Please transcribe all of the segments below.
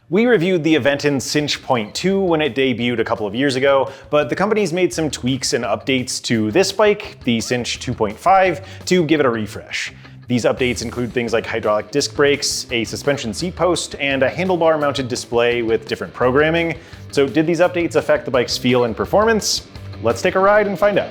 We reviewed the Aventon Sinch 2.5 when it debuted a couple of years ago, but the company's made some tweaks and updates to this bike, the Sinch 2.5, to give it a refresh. These updates include things like hydraulic disc brakes, a suspension seat post, and a handlebar mounted display with different programming. So did these updates affect the bike's feel and performance? Let's take a ride and find out.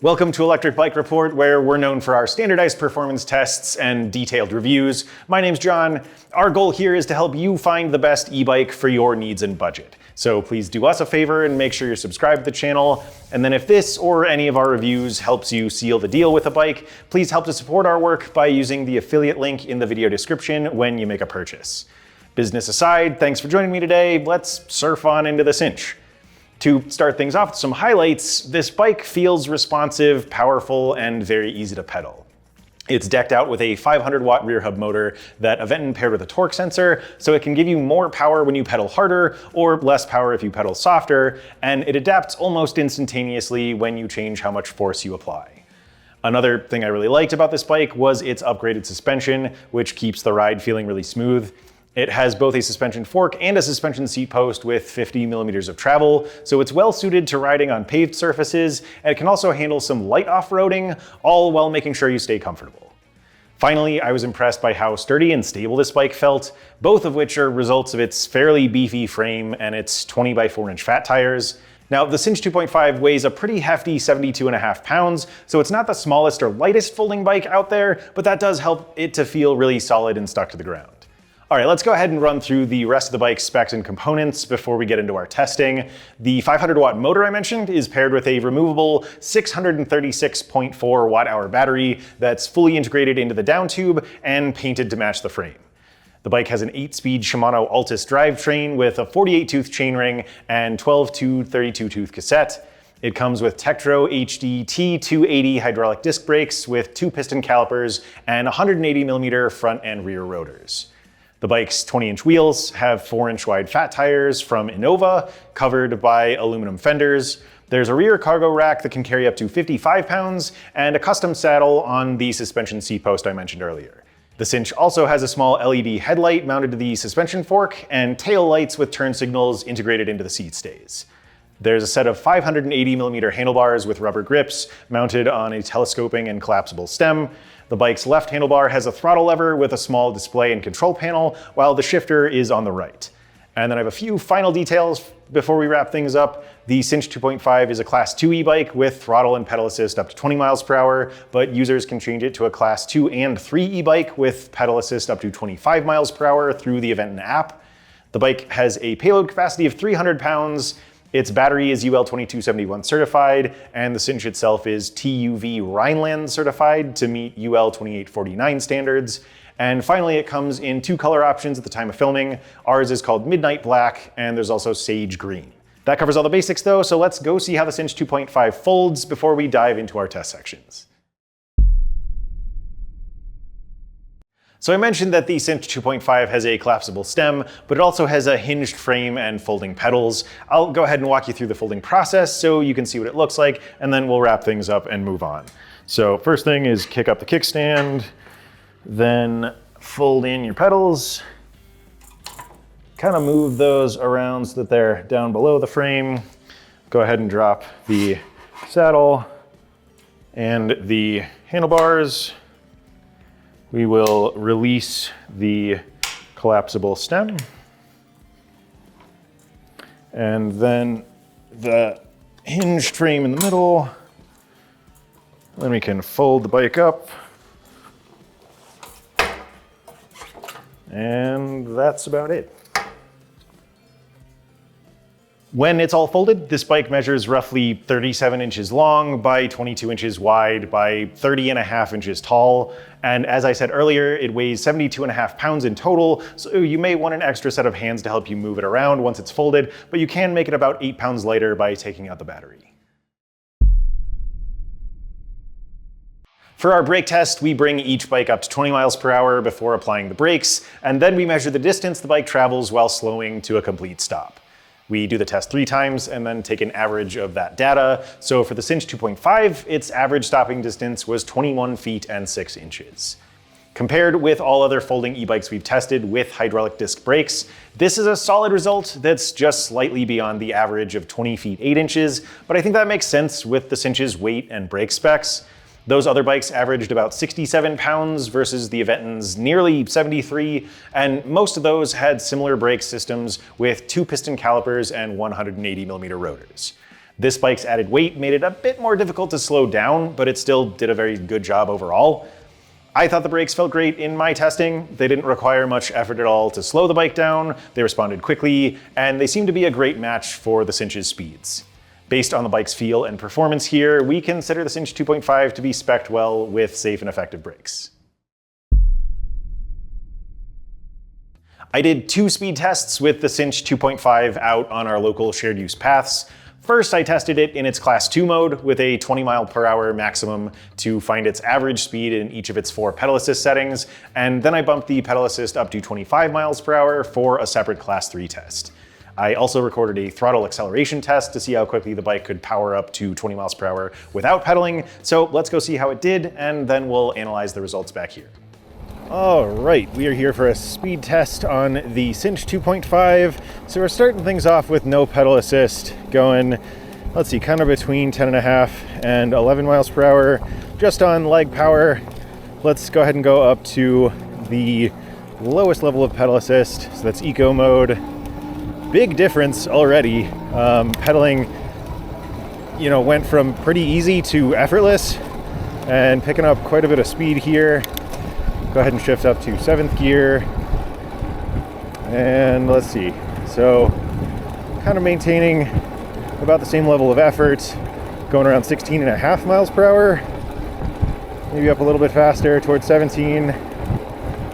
Welcome to Electric Bike Report, where we're known for our standardized performance tests and detailed reviews. My name's John. Our goal here is to help you find the best e-bike for your needs and budget. So please do us a favor and make sure you're subscribed to the channel. And then if this or any of our reviews helps you seal the deal with a bike, please help to support our work by using the affiliate link in the video description when you make a purchase. Business aside, thanks for joining me today. Let's surf on into the Sinch. To start things off with some highlights, this bike feels responsive, powerful, and very easy to pedal. It's decked out with a 500-watt rear hub motor that Aventon paired with a torque sensor, so it can give you more power when you pedal harder or less power if you pedal softer, and it adapts almost instantaneously when you change how much force you apply. Another thing I really liked about this bike was its upgraded suspension, which keeps the ride feeling really smooth. It has both a suspension fork and a suspension seat post with 50 millimeters of travel, so it's well suited to riding on paved surfaces, and it can also handle some light off-roading, all while making sure you stay comfortable. Finally, I was impressed by how sturdy and stable this bike felt, both of which are results of its fairly beefy frame and its 20 by 4 inch fat tires. Now, the Sinch 2.5 weighs a pretty hefty 72.5 pounds, so it's not the smallest or lightest folding bike out there, but that does help it to feel really solid and stuck to the ground. All right, let's go ahead and run through the rest of the bike's specs and components before we get into our testing. The 500-watt motor I mentioned is paired with a removable 636.4 watt-hour battery that's fully integrated into the down tube and painted to match the frame. The bike has an 8-speed Shimano Altus drivetrain with a 48-tooth chainring and 12-tooth 32-tooth cassette. It comes with Tektro HD T280 hydraulic disc brakes with 2 piston calipers and 180mm front and rear rotors. The bike's 20-inch wheels have 4-inch wide fat tires from Innova, covered by aluminum fenders. There's a rear cargo rack that can carry up to 55 pounds, and a custom saddle on the suspension seat post I mentioned earlier. The Sinch also has a small LED headlight mounted to the suspension fork, and tail lights with turn signals integrated into the seat stays. There's a set of 580mm handlebars with rubber grips mounted on a telescoping and collapsible stem. The bike's left handlebar has a throttle lever with a small display and control panel, while the shifter is on the right. And then I have a few final details before we wrap things up. The Sinch 2.5 is a Class 2 e-bike with throttle and pedal assist up to 20 miles per hour, but users can change it to a Class 2 and 3 e-bike with pedal assist up to 25 miles per hour through the Aventon app. The bike has a payload capacity of 300 pounds. Its battery is UL 2271 certified, and the Sinch itself is TUV Rhineland certified to meet UL 2849 standards. And finally, it comes in 2 color options at the time of filming. Ours is called Midnight Black, and there's also Sage Green. That covers all the basics though, so let's go see how the Sinch 2.5 folds before we dive into our test sections. So I mentioned that the Sinch 2.5 has a collapsible stem, but it also has a hinged frame and folding pedals. I'll go ahead and walk you through the folding process so you can see what it looks like, and then we'll wrap things up and move on. So first thing is kick up the kickstand, then fold in your pedals, kind of move those around so that they're down below the frame. Go ahead and drop the saddle and the handlebars. We will release the collapsible stem, and then the hinged frame in the middle. Then we can fold the bike up, and that's about it. When it's all folded, this bike measures roughly 37 inches long by 22 inches wide by 30.5 inches tall. And as I said earlier, it weighs 72.5 pounds in total, so you may want an extra set of hands to help you move it around once it's folded, but you can make it about 8 pounds lighter by taking out the battery. For our brake test, we bring each bike up to 20 miles per hour before applying the brakes, and then we measure the distance the bike travels while slowing to a complete stop. We do the test 3 times and then take an average of that data. So for the Sinch 2.5, its average stopping distance was 21 feet and 6 inches. Compared with all other folding e-bikes we've tested with hydraulic disc brakes, this is a solid result that's just slightly beyond the average of 20 feet 8 inches, but I think that makes sense with the Sinch's weight and brake specs. Those other bikes averaged about 67 pounds versus the Aventon's nearly 73, and most of those had similar brake systems with 2 piston calipers and 180mm rotors. This bike's added weight made it a bit more difficult to slow down, but it still did a very good job overall. I thought the brakes felt great in my testing. They didn't require much effort at all to slow the bike down, they responded quickly, and they seemed to be a great match for the Sinch's speeds. Based on the bike's feel and performance here, we consider the Sinch 2.5 to be spec'd well with safe and effective brakes. I did 2 speed tests with the Sinch 2.5 out on our local shared use paths. First, I tested it in its Class 2 mode with a 20 mile per hour maximum to find its average speed in each of its 4 pedal assist settings, and then I bumped the pedal assist up to 25 miles per hour for a separate Class 3 test. I also recorded a throttle acceleration test to see how quickly the bike could power up to 20 miles per hour without pedaling, so let's go see how it did, and then we'll analyze the results back here. All right, we are here for a speed test on the Sinch 2.5. So we're starting things off with no pedal assist, going, let's see, kind of between 10.5 and 11 miles per hour, just on leg power. Let's go ahead and go up to the lowest level of pedal assist, so that's eco mode. Big difference already. Pedaling, went from pretty easy to effortless and picking up quite a bit of speed here. Go ahead and shift up to 7th gear. And let's see. So kind of maintaining about the same level of effort, going around 16.5 miles per hour. Maybe up a little bit faster towards 17.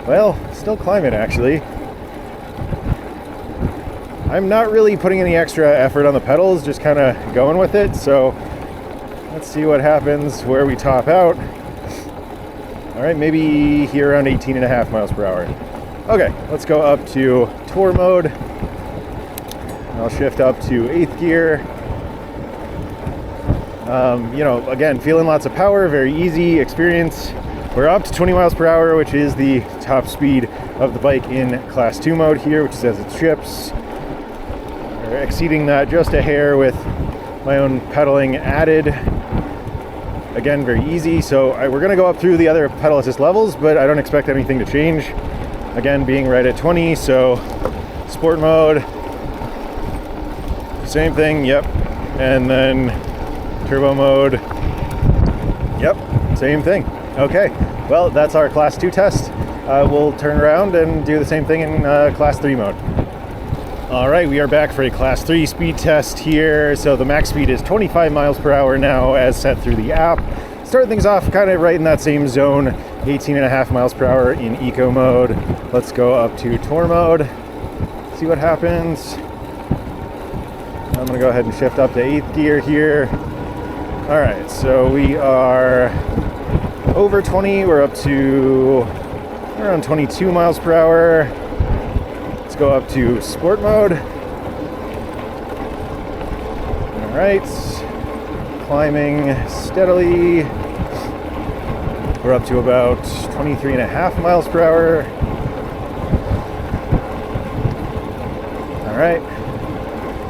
Well, still climbing actually. I'm not really putting any extra effort on the pedals, just kind of going with it. So let's see what happens where we top out. All right, maybe here around 18.5 miles per hour. Okay, let's go up to tour mode. I'll shift up to 8th gear. Again, feeling lots of power, very easy experience. We're up to 20 miles per hour, which is the top speed of the bike in Class 2 mode here, which is as it ships. We're exceeding that just a hair with my own pedaling added. Again, very easy. So we're going to go up through the other pedal assist levels, but I don't expect anything to change. Again, being right at 20, so sport mode, same thing, yep. And then turbo mode, yep, same thing. Okay, well, that's our Class 2 test. We'll turn around and do the same thing in Class 3 mode. All right, we are back for a Class 3 speed test here. So the max speed is 25 miles per hour now as set through the app. Starting things off kind of right in that same zone, 18.5 miles per hour in eco mode. Let's go up to tour mode, see what happens. I'm gonna go ahead and shift up to 8th gear here. All right, so we are over 20, we're up to around 22 miles per hour. Let's go up to sport mode. All right, climbing steadily. We're up to about 23.5 miles per hour. All right,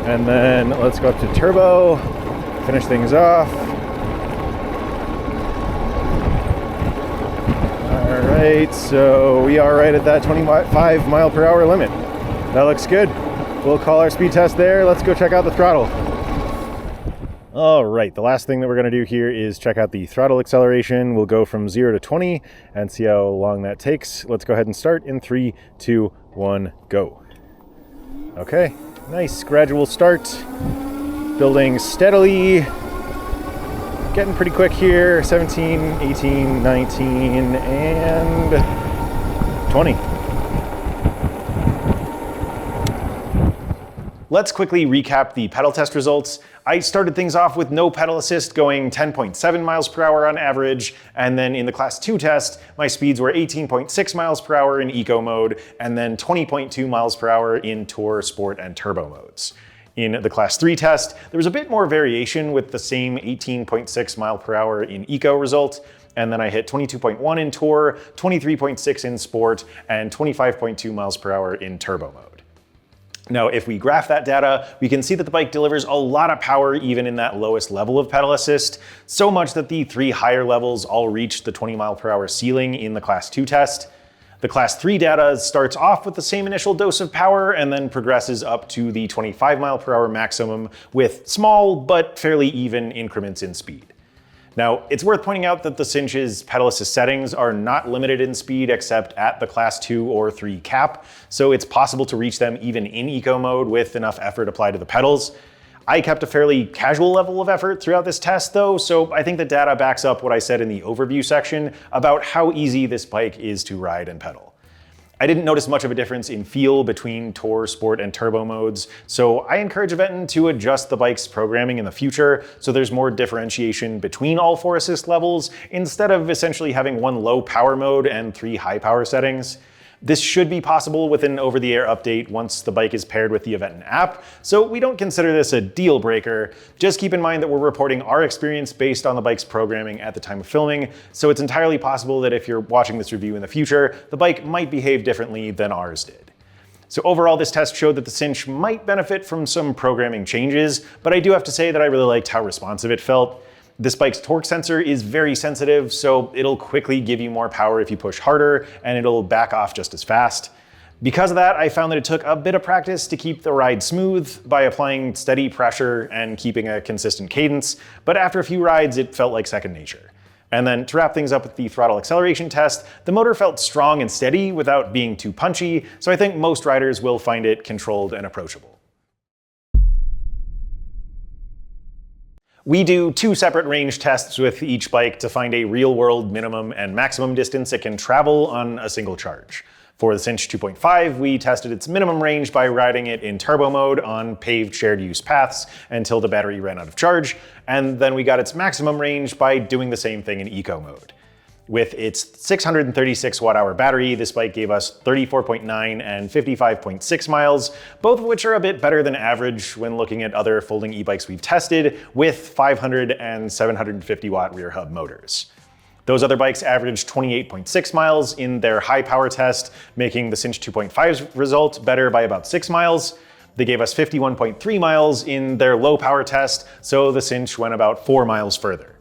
and then let's go up to turbo, finish things off. All right, so we are right at that 25 mile per hour limit. That looks good. We'll call our speed test there. Let's go check out the throttle. All right, the last thing that we're gonna do here is check out the throttle acceleration. We'll go from 0 to 20 and see how long that takes. Let's go ahead and start in 3, 2, 1, go. Okay, nice gradual start. Building steadily. Getting pretty quick here. 17, 18, 19, and 20. Let's quickly recap the pedal test results. I started things off with no pedal assist, going 10.7 miles per hour on average, and then in the Class 2 test, my speeds were 18.6 miles per hour in Eco mode, and then 20.2 miles per hour in Tour, Sport, and Turbo modes. In the Class 3 test, there was a bit more variation with the same 18.6 mile per hour in Eco result, and then I hit 22.1 in Tour, 23.6 in Sport, and 25.2 miles per hour in Turbo mode. Now, if we graph that data, we can see that the bike delivers a lot of power even in that lowest level of pedal assist, so much that the 3 higher levels all reached the 20 mile per hour ceiling in the Class 2 test. The Class 3 data starts off with the same initial dose of power and then progresses up to the 25 mile per hour maximum with small but fairly even increments in speed. Now, it's worth pointing out that the Sinch's pedal assist settings are not limited in speed except at the Class 2 or 3 cap, so it's possible to reach them even in Eco mode with enough effort applied to the pedals. I kept a fairly casual level of effort throughout this test though, so I think the data backs up what I said in the overview section about how easy this bike is to ride and pedal. I didn't notice much of a difference in feel between Tour, Sport, and Turbo modes, so I encourage Aventon to adjust the bike's programming in the future so there's more differentiation between all 4 assist levels instead of essentially having 1 low power mode and 3 high power settings. This should be possible with an over-the-air update once the bike is paired with the Aventon app, so we don't consider this a deal breaker. Just keep in mind that we're reporting our experience based on the bike's programming at the time of filming, so it's entirely possible that if you're watching this review in the future, the bike might behave differently than ours did. So overall, this test showed that the Sinch might benefit from some programming changes, but I do have to say that I really liked how responsive it felt. This bike's torque sensor is very sensitive, so it'll quickly give you more power if you push harder, and it'll back off just as fast. Because of that, I found that it took a bit of practice to keep the ride smooth by applying steady pressure and keeping a consistent cadence, but after a few rides, it felt like second nature. And then to wrap things up with the throttle acceleration test, the motor felt strong and steady without being too punchy, so I think most riders will find it controlled and approachable. We do 2 separate range tests with each bike to find a real-world minimum and maximum distance it can travel on a single charge. For the Sinch 2.5, we tested its minimum range by riding it in turbo mode on paved shared-use paths until the battery ran out of charge, and then we got its maximum range by doing the same thing in Eco mode. With its 636 watt-hour battery, this bike gave us 34.9 and 55.6 miles, both of which are a bit better than average when looking at other folding e-bikes we've tested with 500 and 750 watt rear hub motors. Those other bikes averaged 28.6 miles in their high power test, making the Sinch 2.5's result better by about 6 miles. They gave us 51.3 miles in their low power test, so the Sinch went about 4 miles further.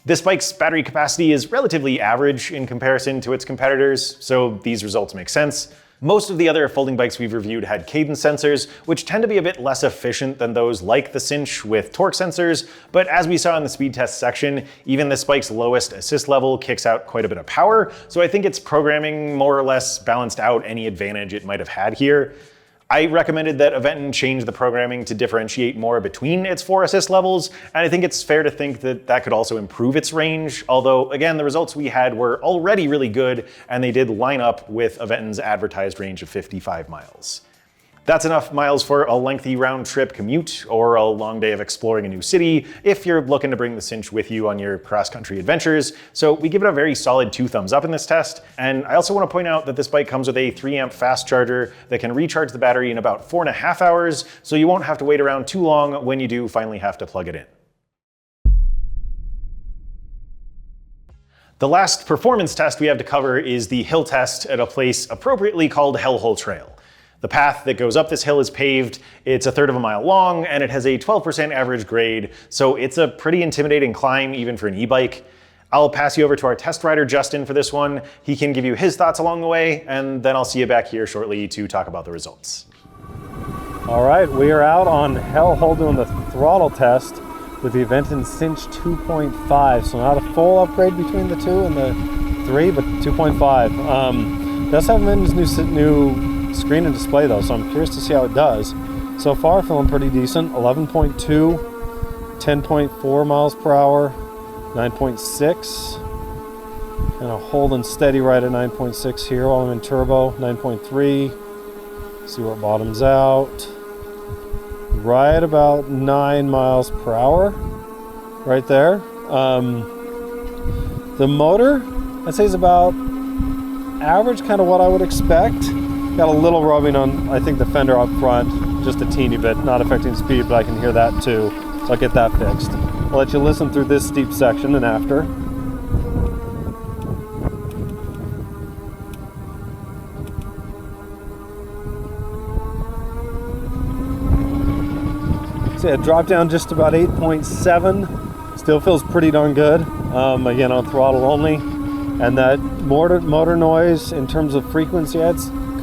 This bike's battery capacity is relatively average in comparison to its competitors, so these results make sense. Most of the other folding bikes we've reviewed had cadence sensors, which tend to be a bit less efficient than those like the Sinch with torque sensors, but as we saw in the speed test section, even this bike's lowest assist level kicks out quite a bit of power, so I think its programming more or less balanced out any advantage it might have had here. I recommended that Aventon change the programming to differentiate more between its 4 assist levels, and I think it's fair to think that that could also improve its range, although again, the results we had were already really good, and they did line up with Aventon's advertised range of 55 miles. That's enough miles for a lengthy round trip commute or a long day of exploring a new city if you're looking to bring the Sinch with you on your cross-country adventures, so we give it a very solid 2 thumbs up in this test. And I also want to point out that this bike comes with a 3 amp fast charger that can recharge the battery in about 4.5 hours, so you won't have to wait around too long when you do finally have to plug it in. The last performance test we have to cover is the hill test at a place appropriately called Hellhole Trail. The path that goes up this hill is paved, it's 1/3 of a mile long, and it has a 12% average grade, so it's a pretty intimidating climb even for an e-bike. I'll pass you over to our test rider, Justin, for this one. He can give you his thoughts along the way, and then I'll see you back here shortly to talk about the results. All right, we are out on Hellhole doing the throttle test with the Aventon Sinch 2.5, so not a full upgrade between the 2 and the 3, but 2.5. Does have Aventon's new screen and display though, so I'm curious to see how it does. So far, feeling pretty decent. 11.2, 10.4 miles per hour, 9.6. Kind of holding steady right at 9.6 here while I'm in turbo. 9.3. See where it bottoms out. right about 9 miles per hour, right there. The motor, I'd say, is about average, kind of what I would expect. Got a little rubbing on, I think, the fender up front, just a teeny bit, not affecting speed, but I can hear that too, so I'll get that fixed. I'll let you listen through this steep section and after. So it dropped down just about 8.7. Still feels pretty darn good. Again, on throttle only. And that motor noise in terms of frequency, I'd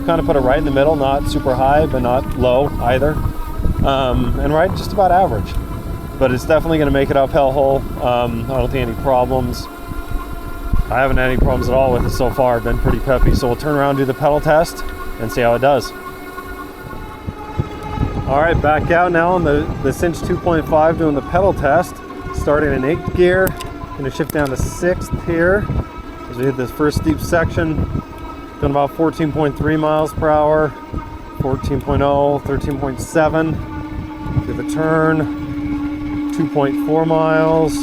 kind of put it right in the middle, not super high, but not low either. And right just about average. But it's definitely going to make it up hellhole. I don't think any problems. I haven't had any problems at all with it so far. I've been pretty peppy. So we'll turn around and do the pedal test and see how it does. All right, back out now on the Sinch 2.5 doing the pedal test. Starting in 8th gear, gonna shift down to 6th here as we hit this first steep section. Doing about 14.3 miles per hour, 14.0, 13.7. Do the turn, 2.4 miles,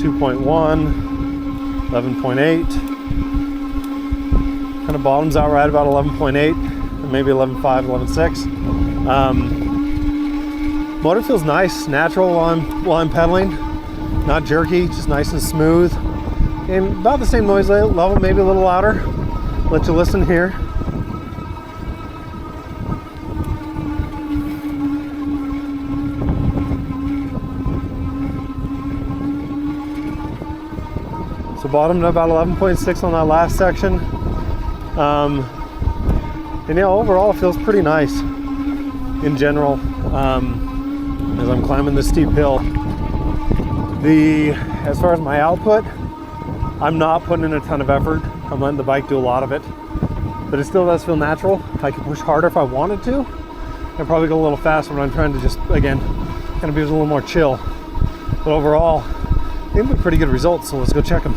2.1, 11.8. Kind of bottoms out right about 11.8, maybe 11.5, 11.6. Motor feels nice, natural while I'm pedaling, not jerky, just nice and smooth, and about the same noise level, maybe a little louder. Let you listen here. So bottomed about 11.6 on that last section, and yeah, overall it feels pretty nice in general. As I'm climbing this steep hill. As far as my output, I'm not putting in a ton of effort. I'm letting the bike do a lot of it, but it still does feel natural. I can push harder if I wanted to. I'd probably go a little faster when I'm trying to just, again, kind of be a little more chill. But overall, I think they're pretty good results, so let's go check them.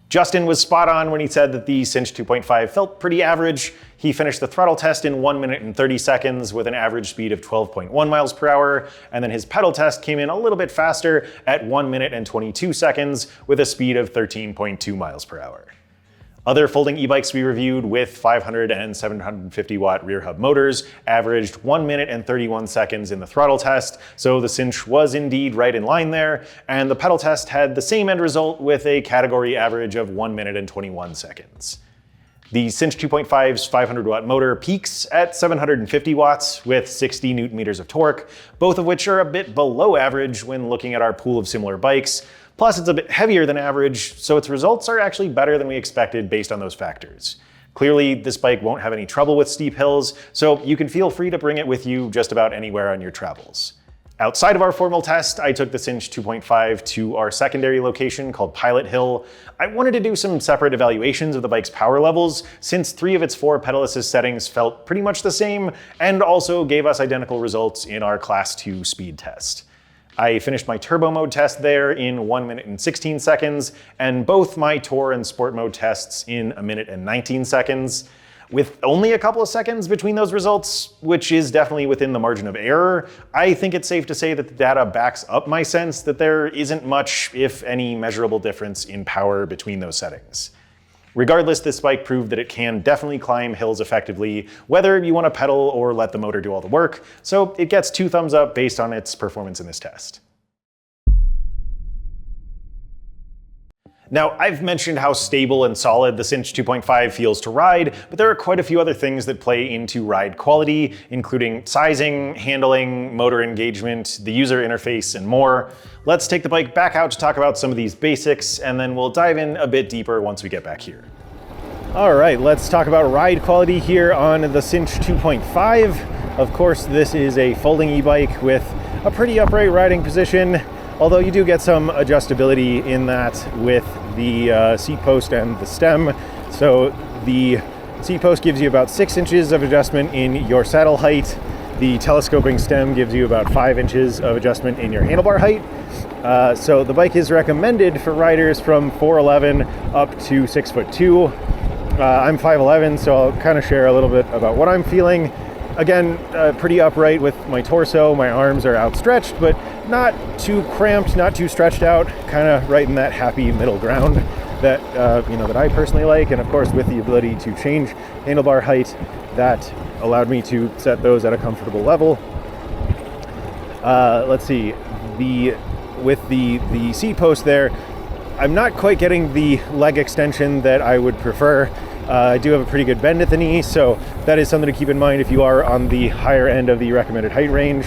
Justin was spot on when he said that the Sinch 2.5 felt pretty average. He finished the throttle test in 1 minute and 30 seconds with an average speed of 12.1 miles per hour, and then his pedal test came in a little bit faster at 1 minute and 22 seconds with a speed of 13.2 miles per hour. Other folding e-bikes we reviewed with 500 and 750 watt rear hub motors averaged 1 minute and 31 seconds in the throttle test, so the Sinch was indeed right in line there, and the pedal test had the same end result with a category average of 1 minute and 21 seconds. The Sinch 2.5's 500 watt motor peaks at 750 watts with 60 newton meters of torque, both of which are a bit below average when looking at our pool of similar bikes. Plus, it's a bit heavier than average, so its results are actually better than we expected based on those factors. Clearly, this bike won't have any trouble with steep hills, so you can feel free to bring it with you just about anywhere on your travels. Outside of our formal test, I took the Sinch 2.5 to our secondary location called Pilot Hill. I wanted to do some separate evaluations of the bike's power levels, since 3 of its 4 pedal assist settings felt pretty much the same, and also gave us identical results in our Class 2 speed test. I finished my turbo mode test there in 1 minute and 16 seconds, and both my tour and sport mode tests in 1 minute and 19 seconds. With only a couple of seconds between those results, which is definitely within the margin of error, I think it's safe to say that the data backs up my sense that there isn't much, if any, measurable difference in power between those settings. Regardless, this bike proved that it can definitely climb hills effectively, whether you want to pedal or let the motor do all the work, so it gets 2 thumbs up based on its performance in this test. Now, I've mentioned how stable and solid the Sinch 2.5 feels to ride, but there are quite a few other things that play into ride quality, including sizing, handling, motor engagement, the user interface, and more. Let's take the bike back out to talk about some of these basics, and then we'll dive in a bit deeper once we get back here. All right, let's talk about ride quality here on the Sinch 2.5. Of course, this is a folding e-bike with a pretty upright riding position, although you do get some adjustability in that with the seat post and the stem. So the seat post gives you about 6 inches of adjustment in your saddle height. The telescoping stem gives you about 5 inches of adjustment in your handlebar height. So the bike is recommended for riders from 4'11" up to 6'2". I'm 5'11", so I'll kind of share a little bit about what I'm feeling. Again, pretty upright with my torso. My arms are outstretched, but not too cramped, not too stretched out, kind of right in that happy middle ground that that I personally like. And of course, with the ability to change handlebar height, that allowed me to set those at a comfortable level. Let's see, with the seat post there, I'm not quite getting the leg extension that I would prefer. I do have a pretty good bend at the knee, so that is something to keep in mind if you are on the higher end of the recommended height range,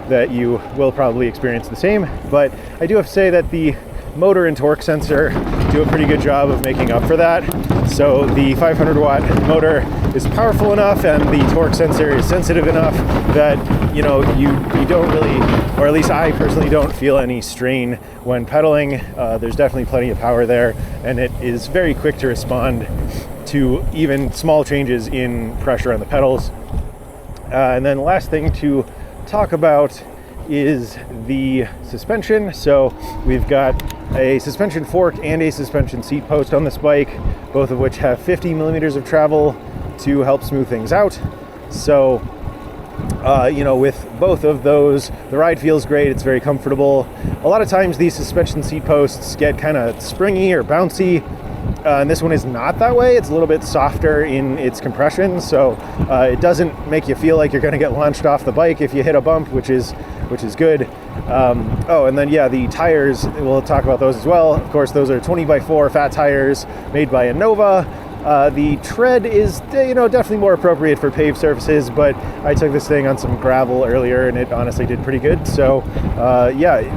that you will probably experience the same. But I do have to say that the motor and torque sensor do a pretty good job of making up for that. So the 500 watt motor is powerful enough and the torque sensor is sensitive enough that you don't really, or at least I personally don't feel any strain when pedaling. There's definitely plenty of power there, and it is very quick to respond to even small changes in pressure on the pedals. And then the last thing to talk about is the suspension. So we've got a suspension fork and a suspension seat post on this bike, both of which have 50 millimeters of travel to help smooth things out. So with both of those, the ride feels great. It's very comfortable. A lot of times these suspension seat posts get kind of springy or bouncy, and this one is not that way. It's a little bit softer in its compression, so it doesn't make you feel like you're going to get launched off the bike if you hit a bump, which is good. And then the tires, we'll talk about those as well. Of course, those are 20x4 fat tires made by Innova. The tread is definitely more appropriate for paved surfaces, but I took this thing on some gravel earlier and it honestly did pretty good. So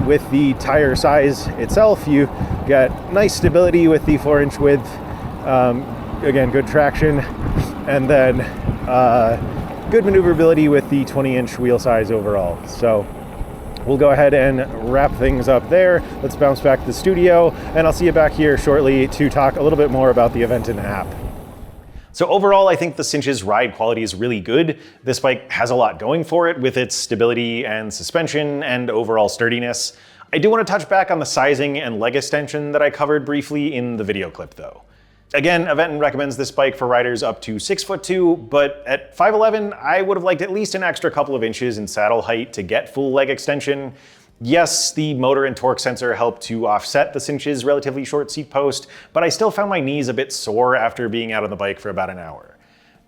with the tire size itself, you get nice stability with the 4-inch width, again, good traction, and then good maneuverability with the 20-inch wheel size overall. So we'll go ahead and wrap things up there. Let's bounce back to the studio, and I'll see you back here shortly to talk a little bit more about the Aventon app. So overall, I think the Sinch's ride quality is really good. This bike has a lot going for it with its stability and suspension and overall sturdiness. I do want to touch back on the sizing and leg extension that I covered briefly in the video clip though. Again, Aventon recommends this bike for riders up to 6'2", but at 5'11", I would have liked at least an extra couple of inches in saddle height to get full leg extension. Yes, the motor and torque sensor helped to offset the Sinch's relatively short seat post, but I still found my knees a bit sore after being out on the bike for about an hour.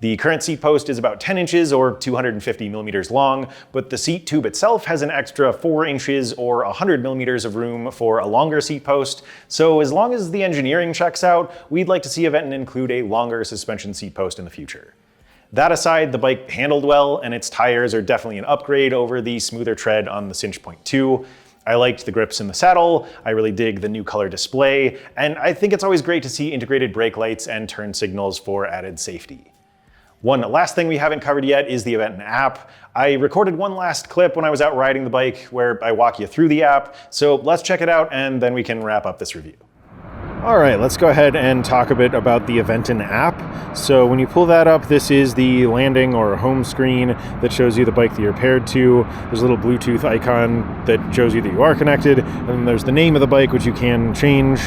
The current seat post is about 10 inches or 250 millimeters long, but the seat tube itself has an extra 4 inches or 100 millimeters of room for a longer seat post. So as long as the engineering checks out, we'd like to see Aventon include a longer suspension seat post in the future. That aside, the bike handled well, and its tires are definitely an upgrade over the smoother tread on the Sinch 2.5. I liked the grips in the saddle, I really dig the new color display, and I think it's always great to see integrated brake lights and turn signals for added safety. One last thing we haven't covered yet is the Aventon app. I recorded one last clip when I was out riding the bike where I walk you through the app, so let's check it out and then we can wrap up this review. All right, let's go ahead and talk a bit about the Aventon app. So when you pull that up, this is the landing or home screen that shows you the bike that you're paired to. There's a little Bluetooth icon that shows you that you are connected, and then there's the name of the bike, which you can change.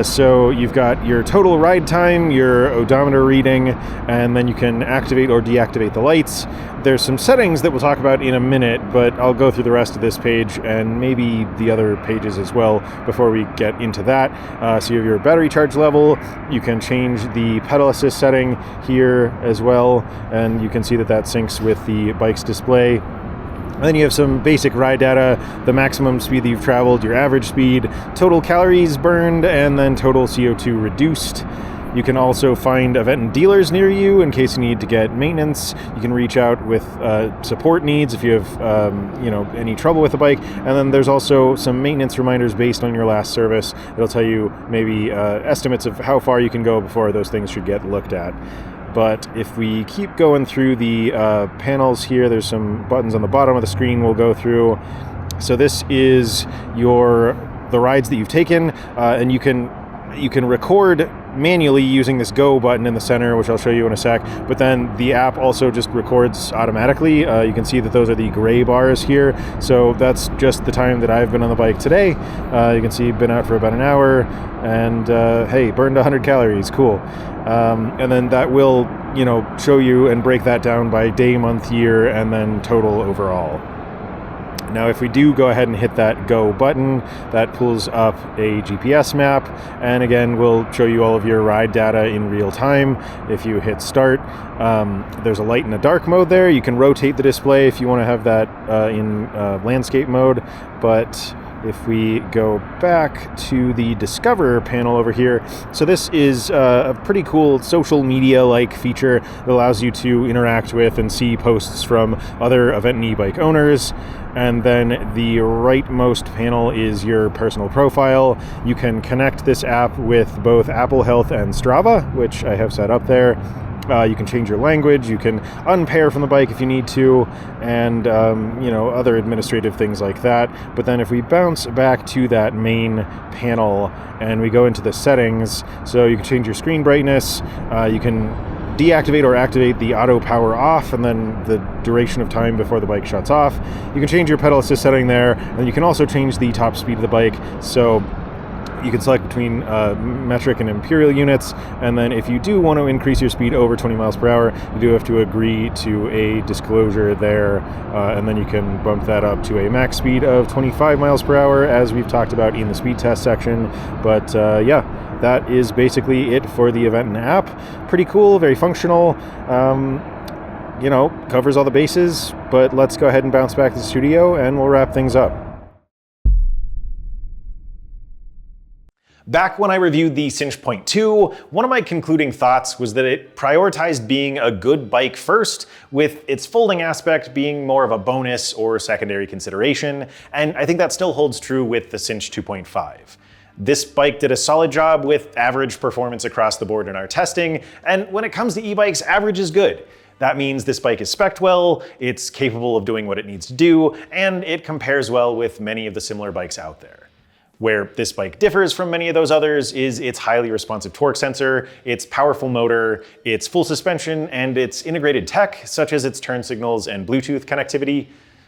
So you've got your total ride time, your odometer reading, and then you can activate or deactivate the lights. There's some settings that we'll talk about in a minute, but I'll go through the rest of this page and maybe the other pages as well before we get into that. So you have your battery charge level. You can change the pedal assist setting here as well, and you can see that that syncs with the bike's display. And then you have some basic ride data, the maximum speed that you've traveled, your average speed, total calories burned, and then total CO2 reduced. You can also find Aventon dealers near you in case you need to get maintenance. You can reach out with support needs if you have any trouble with the bike. And then there's also some maintenance reminders based on your last service. It'll tell you maybe estimates of how far you can go before those things should get looked at. But if we keep going through the panels here, there's some buttons on the bottom of the screen we'll go through. So this is the rides that you've taken, and you can record manually using this go button in the center, which I'll show you in a sec, but then the app also just records automatically. You can see that those are the gray bars here, so that's just the time that I've been on the bike today. You can see been out for about an hour, and hey, burned 100 calories, cool. And then that will, you know, show you and break that down by day, month, year, and then total overall. Now, if we do go ahead and hit that go button, that pulls up a GPS map, and again, we'll show you all of your ride data in real time. If you hit start, there's a light and a dark mode there. You can rotate the display if you want to have that in landscape mode, but if we go back to the Discover panel over here, so this is a pretty cool social media-like feature that allows you to interact with and see posts from other Aventon e-bike owners. And then the rightmost panel is your personal profile. You can connect this app with both Apple Health and Strava, which I have set up there. You can change your language, you can unpair from the bike if you need to, and you know, other administrative things like that. But then if we bounce back to that main panel and we go into the settings, so you can change your screen brightness, you can deactivate or activate the auto power off, and then the duration of time before the bike shuts off. You can change your pedal assist setting there, and you can also change the top speed of the bike. So you can select between metric and imperial units, and then if you do want to increase your speed over 20 miles per hour, you do have to agree to a disclosure there, and then you can bump that up to a max speed of 25 miles per hour, as we've talked about in the speed test section. But yeah, that is basically it for the Aventon app. Pretty cool, very functional, you know, covers all the bases. But let's go ahead and bounce back to the studio and we'll wrap things up. Back when I reviewed the Sinch 2.5, one of my concluding thoughts was that it prioritized being a good bike first, with its folding aspect being more of a bonus or secondary consideration, and I think that still holds true with the Sinch 2.5. This bike did a solid job with average performance across the board in our testing, and when it comes to e-bikes, average is good. That means this bike is spec'd well, it's capable of doing what it needs to do, and it compares well with many of the similar bikes out there. Where this bike differs from many of those others is its highly responsive torque sensor, its powerful motor, its full suspension, and its integrated tech, such as its turn signals and Bluetooth connectivity.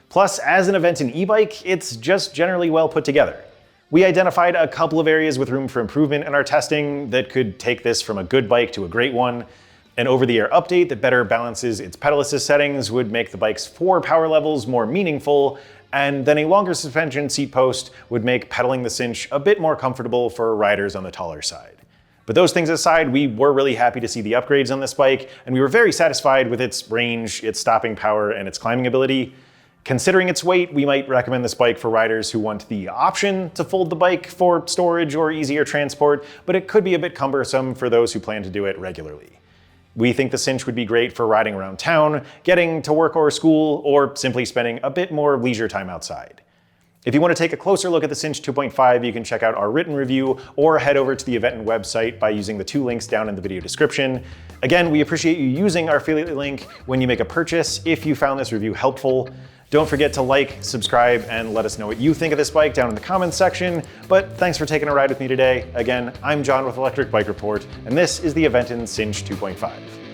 Plus, as an Aventon e-bike, it's just generally well put together. We identified a couple of areas with room for improvement in our testing that could take this from a good bike to a great one. An over-the-air update that better balances its pedal assist settings would make the bike's 4 power levels more meaningful, and then a longer suspension seat post would make pedaling the Sinch a bit more comfortable for riders on the taller side. But those things aside, we were really happy to see the upgrades on this bike, and we were very satisfied with its range, its stopping power, and its climbing ability. Considering its weight, we might recommend this bike for riders who want the option to fold the bike for storage or easier transport, but it could be a bit cumbersome for those who plan to do it regularly. We think the Sinch would be great for riding around town, getting to work or school, or simply spending a bit more leisure time outside. If you want to take a closer look at the Sinch 2.5, you can check out our written review or head over to the Aventon website by using the 2 links down in the video description. Again, we appreciate you using our affiliate link when you make a purchase if you found this review helpful. Don't forget to like, subscribe, and let us know what you think of this bike down in the comments section. But thanks for taking a ride with me today. Again, I'm John with Electric Bike Report, and this is the Aventon Sinch 2.5.